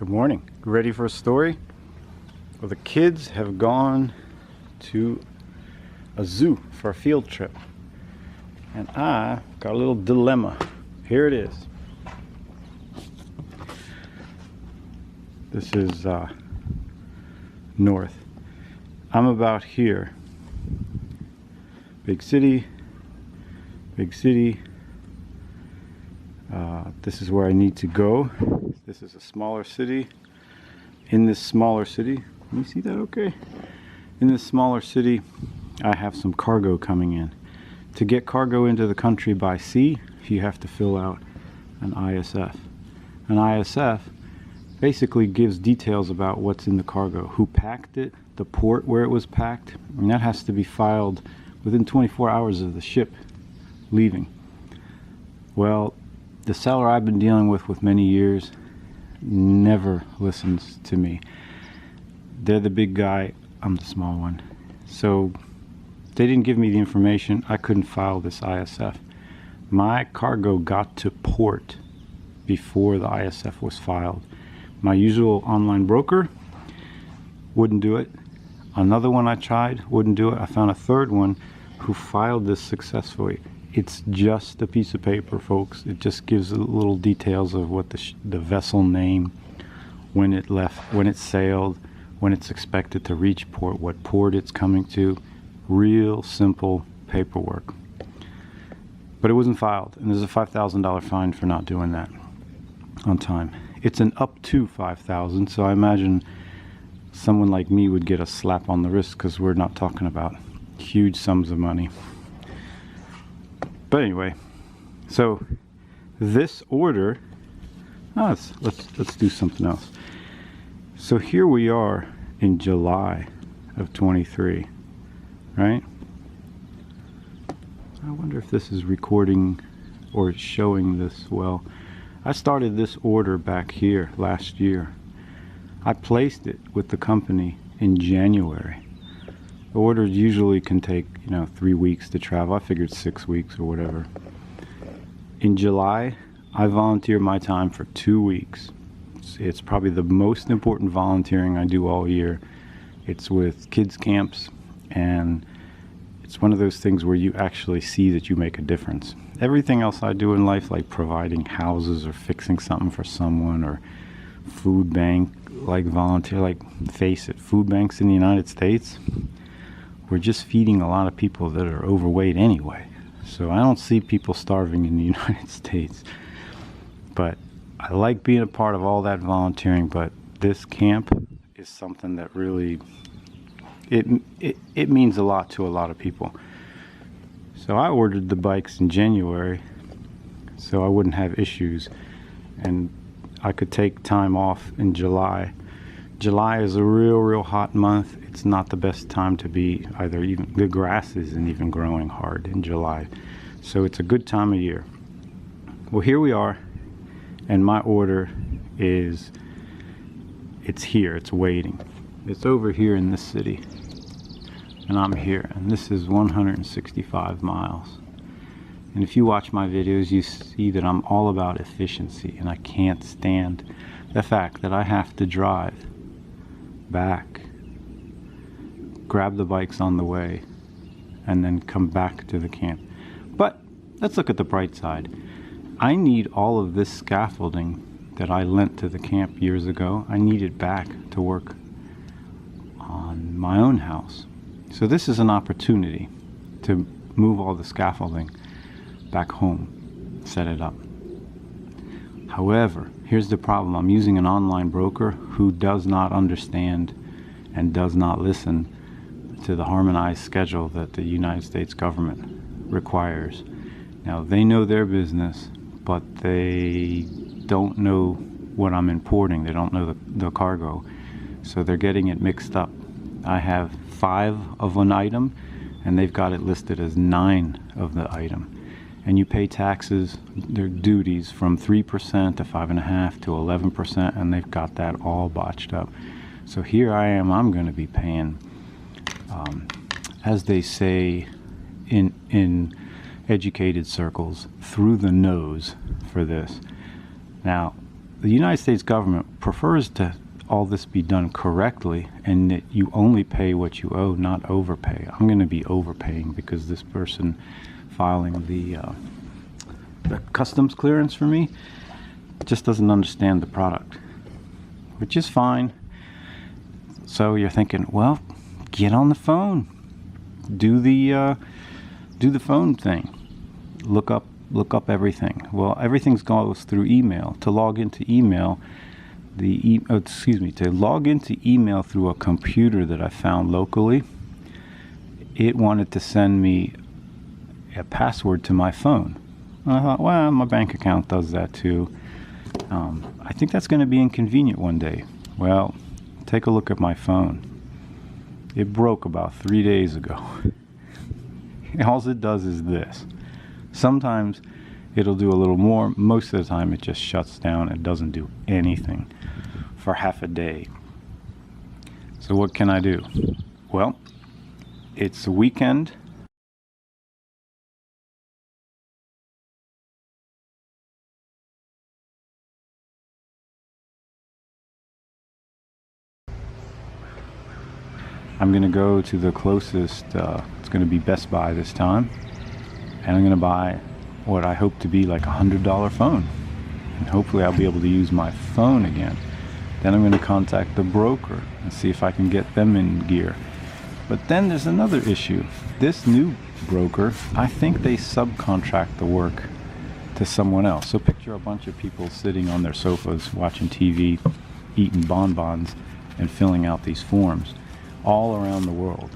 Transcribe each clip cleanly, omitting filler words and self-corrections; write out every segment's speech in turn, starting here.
Good morning. Ready for a story? Well, the kids have gone to a zoo for a field trip, and I got a little dilemma. Here it is. This is north. I'm about here. Big city. This is where I need to go. This is a smaller city. In this smaller city, can you see that okay? In this smaller city, I have some cargo coming in. To get cargo into the country by sea, you have to fill out an ISF. An ISF basically gives details about what's in the cargo, who packed it, the port where it was packed, and that has to be filed within 24 hours of the ship leaving. Well, the seller I've been dealing with many years never listens to me. They're the big guy, I'm the small one. So they didn't give me the information. I couldn't file this ISF. My cargo got to port before the ISF was filed. My usual online broker wouldn't do it. Another one I tried wouldn't do it. I found a third one who filed this successfully. It's just a piece of paper, folks. It just gives little details of what the vessel name, when it left, when it sailed, when it's expected to reach port, what port it's coming to. Real simple paperwork. But it wasn't filed, and there's a $5,000 fine for not doing that on time. It's an up to $5,000, so I imagine someone like me would get a slap on the wrist because we're not talking about huge sums of money. But anyway, so this order, let's do something else. So here we are in July of 23, right? I wonder if this is recording or showing this well. I started this order back here last year. I placed it with the company in January. The orders usually can take, 3 weeks to travel. I figured 6 weeks or whatever. In July, I volunteer my time for 2 weeks. It's probably the most important volunteering I do all year. It's with kids camps, and it's one of those things where you actually see that you make a difference. Everything else I do in life, like providing houses or fixing something for someone or food bank, like volunteer, like face it, food banks in the United States, we're just feeding a lot of people that are overweight anyway. So I don't see people starving in the United States. But I like being a part of all that volunteering, but this camp is something that really, it means a lot to a lot of people. So I ordered the bikes in January so I wouldn't have issues, and I could take time off in July. July is a real hot month. It's not the best time to be either. Even the grass isn't even growing hard in July, so it's a good time of year. Well, here we are, and my order is, it's here, it's waiting. It's over here in this city, and I'm here, and this is 165 miles. And if you watch my videos, you see that I'm all about efficiency, and I can't stand the fact that I have to drive back, grab the bikes on the way, and then come back to the camp. But let's look at the bright side. I need all of this scaffolding that I lent to the camp years ago. I need it back to work on my own house. So this is an opportunity to move all the scaffolding back home, set it up. However, here's the problem. I'm using an online broker who does not understand and does not listen to the harmonized schedule that the United States government requires. Now, they know their business, but they don't know what I'm importing. They don't know the cargo, so they're getting it mixed up. I have 5 of an item, and they've got it listed as 9 of the item. And you pay taxes, their duties, from 3% to 5.5% to 11%, and they've got that all botched up. So here I am, I'm going to be paying, as they say in educated circles, through the nose for this. Now, the United States government prefers to all this be done correctly, and that you only pay what you owe, not overpay. I'm going to be overpaying because this person filing the customs clearance for me just doesn't understand the product, which is fine. So you're thinking, well, get on the phone, do the phone thing, look up everything. Well, everything goes through email. To log into email, to log into email through a computer that I found locally, it wanted to send me a password to my phone. And I thought, well, my bank account does that too. I think that's going to be inconvenient one day. Well, take a look at my phone. It broke about 3 days ago. All it does is this. Sometimes it'll do a little more. Most of the time it just shuts down and doesn't do anything for half a day. So what can I do? Well, it's a weekend. I'm going to go to the closest, it's going to be Best Buy this time, and I'm going to buy what I hope to be like $100 phone, and hopefully I'll be able to use my phone again. Then I'm going to contact the broker and see if I can get them in gear. But then there's another issue. This new broker, I think they subcontract the work to someone else. So picture a bunch of people sitting on their sofas watching TV, eating bonbons, and filling out these forms all around the world.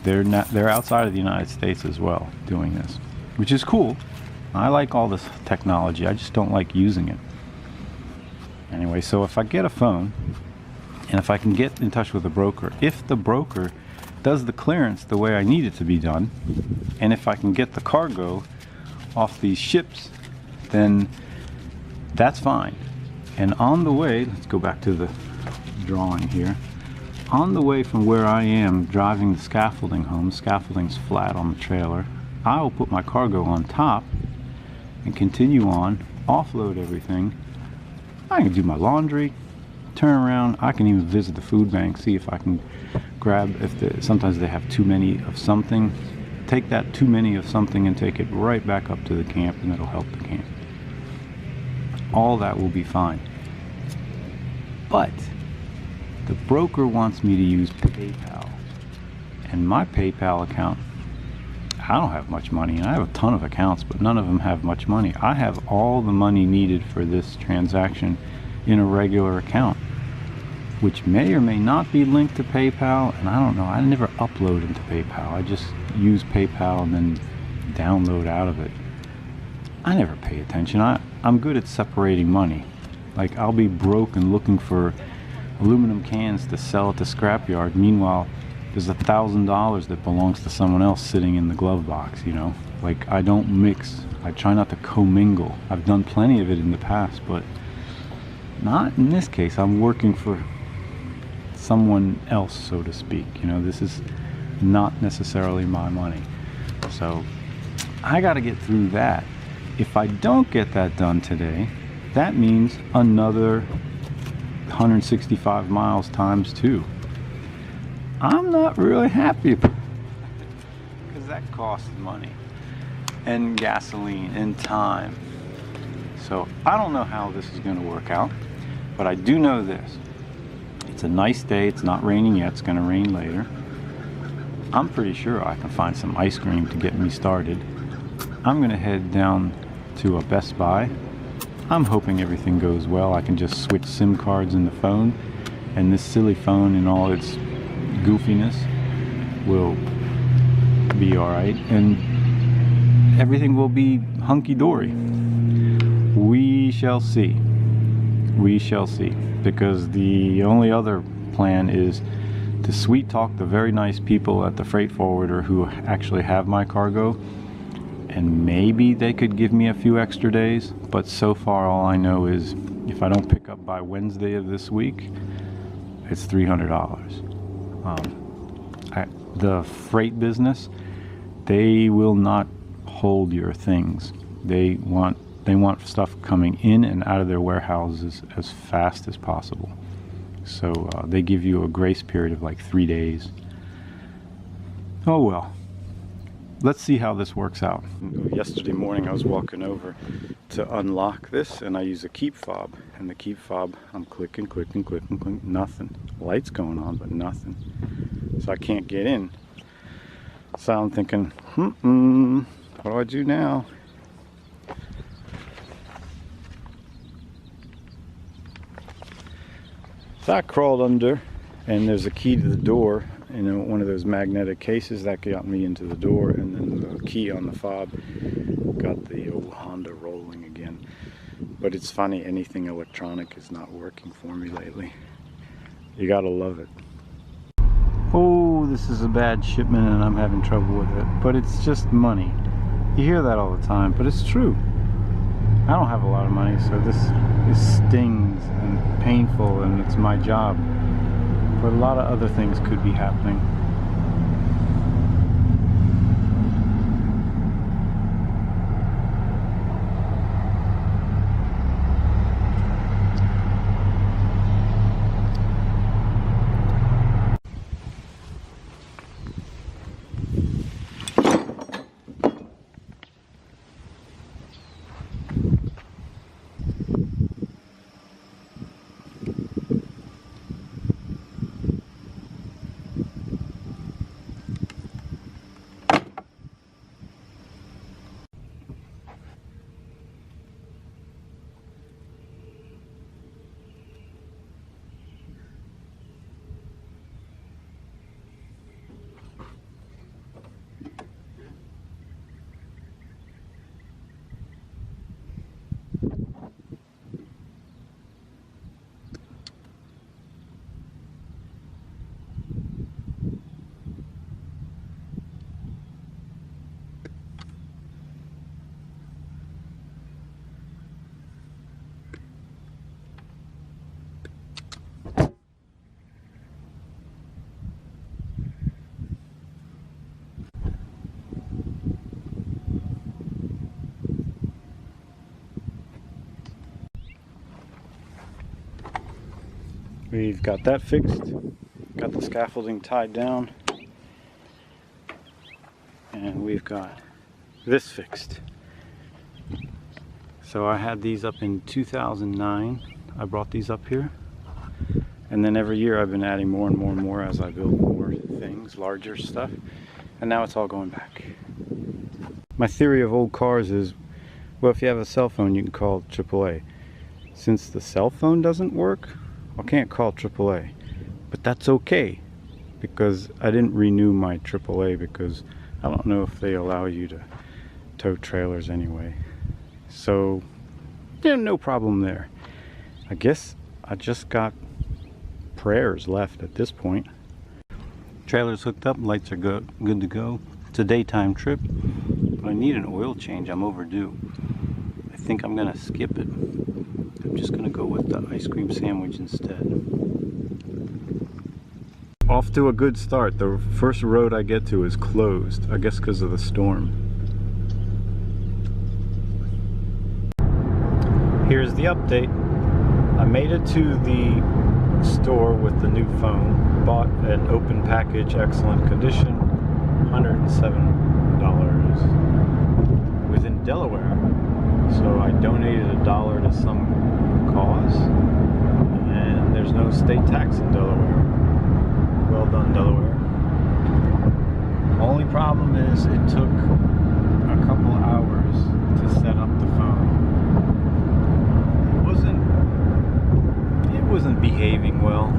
They're outside of the United States as well doing this, which is cool. I like all this technology, I just don't like using it. Anyway, so if I get a phone, and if I can get in touch with the broker, if the broker does the clearance the way I need it to be done, and if I can get the cargo off these ships, then that's fine. And on the way, let's go back to the drawing here. On the way from where I am driving the scaffolding home, scaffolding's flat on the trailer, I will put my cargo on top and continue on, offload everything. I can do my laundry, turn around, I can even visit the food bank, see if I can grab, sometimes they have too many of something, take that too many of something and take it right back up to the camp, and it'll help the camp. All that will be fine. But the broker wants me to use PayPal, and my PayPal account, I don't have much money, and I have a ton of accounts, but none of them have much money. I have all the money needed for this transaction in a regular account, which may or may not be linked to PayPal, and I don't know. I never upload into PayPal. I just use PayPal and then download out of it. I never pay attention. I'm good at separating money. Like, I'll be broke and looking for aluminum cans to sell at the scrapyard. Meanwhile, there's $1,000 that belongs to someone else sitting in the glove box, you know? Like, I don't mix. I try not to commingle. I've done plenty of it in the past, but not in this case. I'm working for someone else, so to speak. You know, this is not necessarily my money. So I got to get through that. If I don't get that done today, that means another 165 miles times 2. I'm not really happy because that costs money and gasoline and time. So I don't know how this is going to work out, but I do know this. It's a nice day. It's not raining yet. It's going to rain later. I'm pretty sure I can find some ice cream to get me started. I'm going to head down to a Best Buy. I'm hoping everything goes well. I can just switch SIM cards in the phone, and this silly phone in all its goofiness will be alright, and everything will be hunky-dory. We shall see. We shall see. Because the only other plan is to sweet talk the very nice people at the freight forwarder who actually have my cargo, and maybe they could give me a few extra days. But so far all I know is if I don't pick up by Wednesday of this week, it's $300. The freight business, they will not hold your things. They want They want stuff coming in and out of their warehouses as fast as possible. So they give you a grace period of like 3 days. Oh well. Let's see how this works out. Yesterday morning I was walking over to unlock this and I use a keep fob. And the keep fob, I'm clicking, nothing. Lights going on, but nothing. So I can't get in. So I'm thinking, what do I do now? So I crawled under, and there's a key to the door, and one of those magnetic cases that got me into the door, and then the key on the fob got the old Honda rolling again. But it's funny, anything electronic is not working for me lately. You gotta love it. Oh, this is a bad shipment and I'm having trouble with it. But it's just money. You hear that all the time, but it's true. I don't have a lot of money, so this stings and painful, and it's my job. But a lot of other things could be happening. We've got that fixed, got the scaffolding tied down, and we've got this fixed. So I had these up in 2009. I brought these up here, and then every year I've been adding more and more and more as I build more things, larger stuff, and now it's all going back. My theory of old cars is, well, if you have a cell phone you can call AAA. Since the cell phone doesn't work, I can't call AAA, but that's okay because I didn't renew my AAA because I don't know if they allow you to tow trailers anyway. So yeah, no problem there. I guess I just got prayers left at this point. Trailer's hooked up, lights are good to go. It's a daytime trip, but I need an oil change. I'm overdue. I think I'm gonna skip it. I'm just gonna go with the ice cream sandwich instead. Off to a good start. The first road I get to is closed, I guess because of the storm. Here's the update. I made it to the store with the new phone. Bought an open package, excellent condition, $107 within Delaware. So I donated $1 to some cause, and there's no state tax in Delaware. Well done, Delaware. Only problem is it took a couple hours to set up the phone. It wasn't behaving well,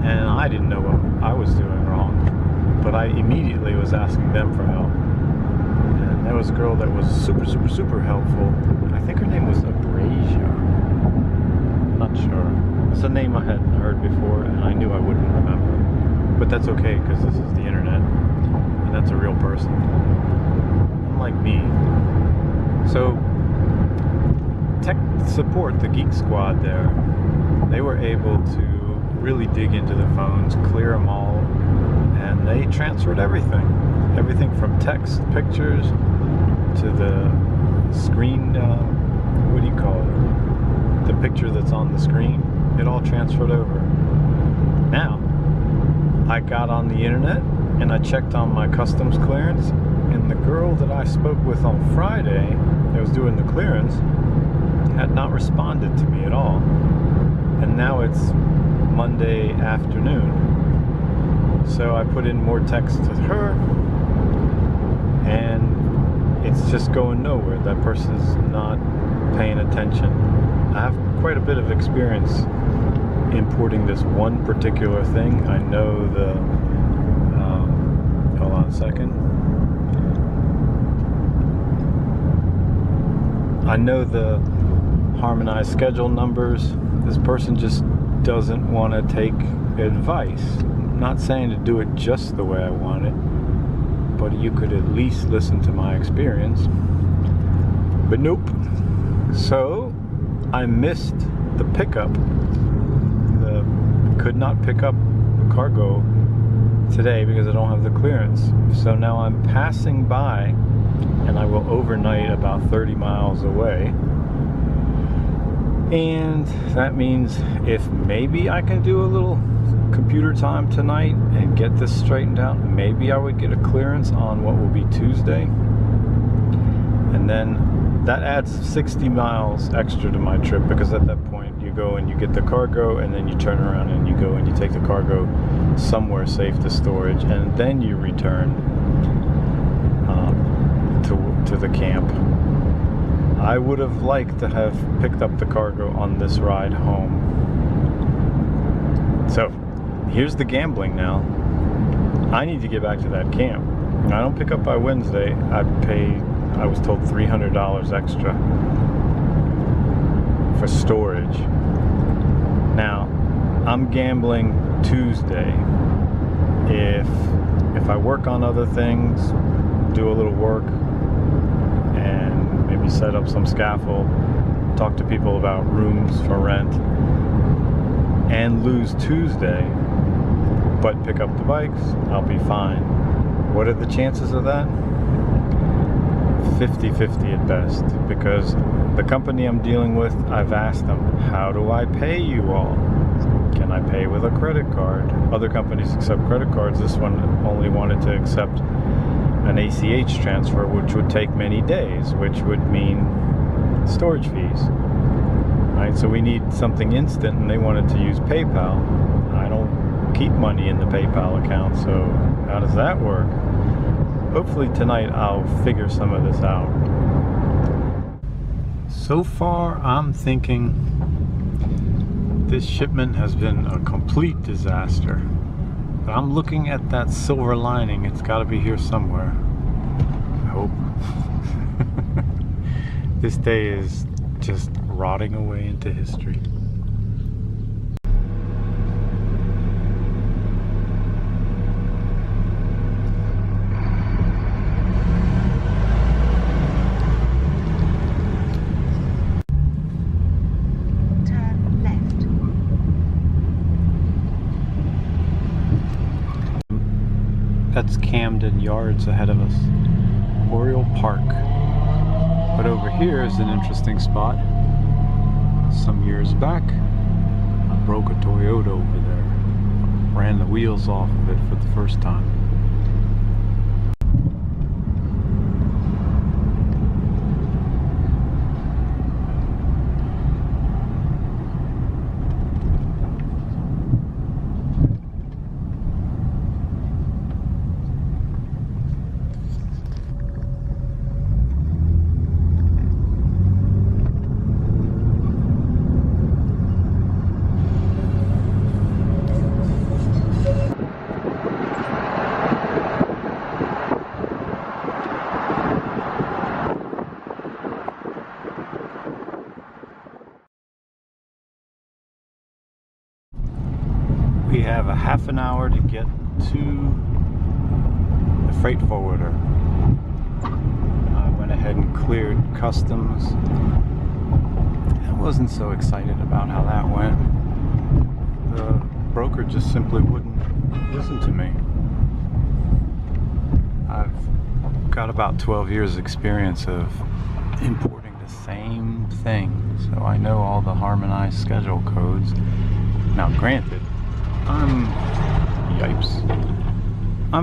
and I didn't know what I was doing wrong, but I immediately was asking them for help. And there was a girl that was super helpful. I think her name was Abrasia. Not sure. It's a name I hadn't heard before, and I knew I wouldn't remember. But that's okay, because this is the internet, and that's a real person, unlike me. So, tech support, the Geek Squad there, they were able to really dig into the phones, clear them all, and they transferred everything. Everything from text, pictures, to the screen what do you call it? The picture that's on the screen, it all transferred over. Now, I got on the internet and I checked on my customs clearance, and the girl that I spoke with on Friday that was doing the clearance had not responded to me at all. And now it's Monday afternoon. So I put in more text to her, and it's just going nowhere. That person's not paying attention. I have quite a bit of experience importing this one particular thing. I know the hold on a second. I know the harmonized schedule numbers. This person just doesn't want to take advice. I'm not saying to do it just the way I want it, but you could at least listen to my experience. But nope. So I missed the pickup. Could not pick up the cargo today because I don't have the clearance. So now I'm passing by, and I will overnight about 30 miles away. And that means if maybe I can do a little computer time tonight and get this straightened out, maybe I would get a clearance on what will be Tuesday. And then that adds 60 miles extra to my trip, because at that point you go and you get the cargo, and then you turn around and you go and you take the cargo somewhere safe to storage, and then you return to the camp. I would have liked to have picked up the cargo on this ride home. So here's the gambling now. I need to get back to that camp. I don't pick up by Wednesday. I was told $300 extra for storage. Now, I'm gambling Tuesday. If I work on other things, do a little work, and maybe set up some scaffold, talk to people about rooms for rent, and lose Tuesday, but pick up the bikes, I'll be fine. What are the chances of that? 50-50 at best, because the company I'm dealing with, I've asked them, how do I pay you all? Can I pay with a credit card? Other companies accept credit cards. This one only wanted to accept an ACH transfer, which would take many days, which would mean storage fees. Right? So we need something instant, and they wanted to use PayPal. I don't keep money in the PayPal account, so how does that work? Hopefully tonight I'll figure some of this out. So far I'm thinking this shipment has been a complete disaster. But I'm looking at that silver lining. It's got to be here somewhere. I hope. This day is just rotting away into history. That's Camden Yards ahead of us. Oriole Park. But over here is an interesting spot. Some years back, I broke a Toyota over there. Ran the wheels off of it for the first time. We have a half an hour to get to the freight forwarder. I went ahead and cleared customs. I wasn't so excited about how that went. The broker just simply wouldn't listen to me. I've got about 12 years experience of importing the same thing, so I know all the harmonized schedule codes. Now granted, I'm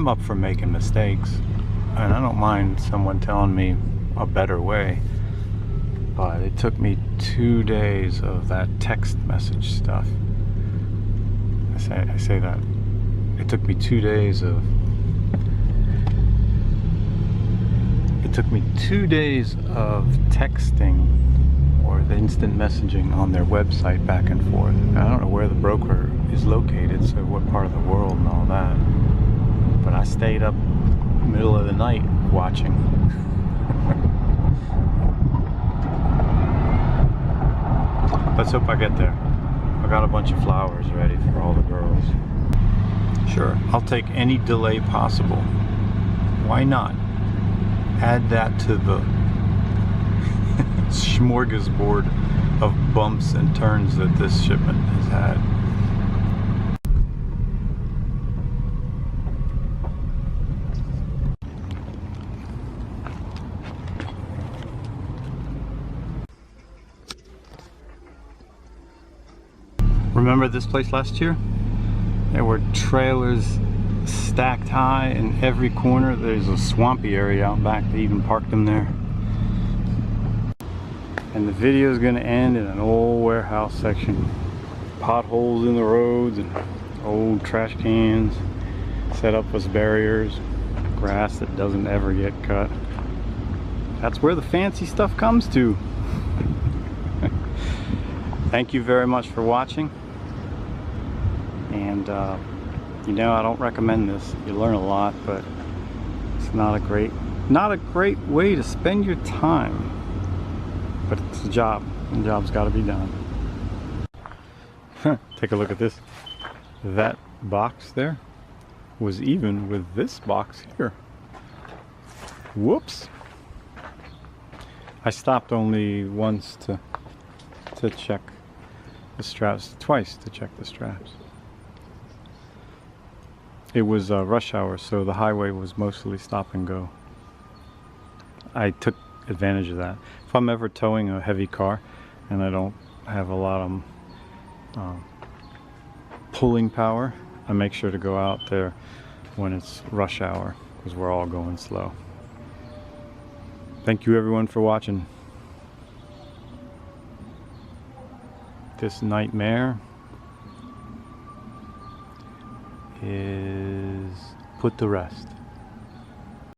up for making mistakes, and I don't mind someone telling me a better way, but it took me 2 days of that text message stuff. I say that. It took me 2 days of texting or the instant messaging on their website back and forth. I don't know where the broker is located, so what part of the world and all that. But I stayed up middle of the night watching. Let's hope I get there. I got a bunch of flowers ready for all the girls. Sure, I'll take any delay possible. Why not? Add that to the smorgasbord of bumps and turns that this shipment has had. Remember this place last year? There were trailers stacked high in every corner. There's a swampy area out back. They even parked them there. And the video is going to end in an old warehouse section. Potholes in the roads and old trash cans set up as barriers. Grass that doesn't ever get cut. That's where the fancy stuff comes to. Thank you very much for watching. And you know, I don't recommend this. You learn a lot, but it's not a great way to spend your time. But it's a job, and the job's got to be done. Take a look at this. That box there was even with this box here. Whoops. I stopped only once to check the straps, twice to check the straps. It was rush hour, so the highway was mostly stop and go. I took advantage of that. If I'm ever towing a heavy car and I don't have a lot of pulling power, I make sure to go out there when it's rush hour, because we're all going slow. Thank you everyone for watching. This nightmare is put to rest.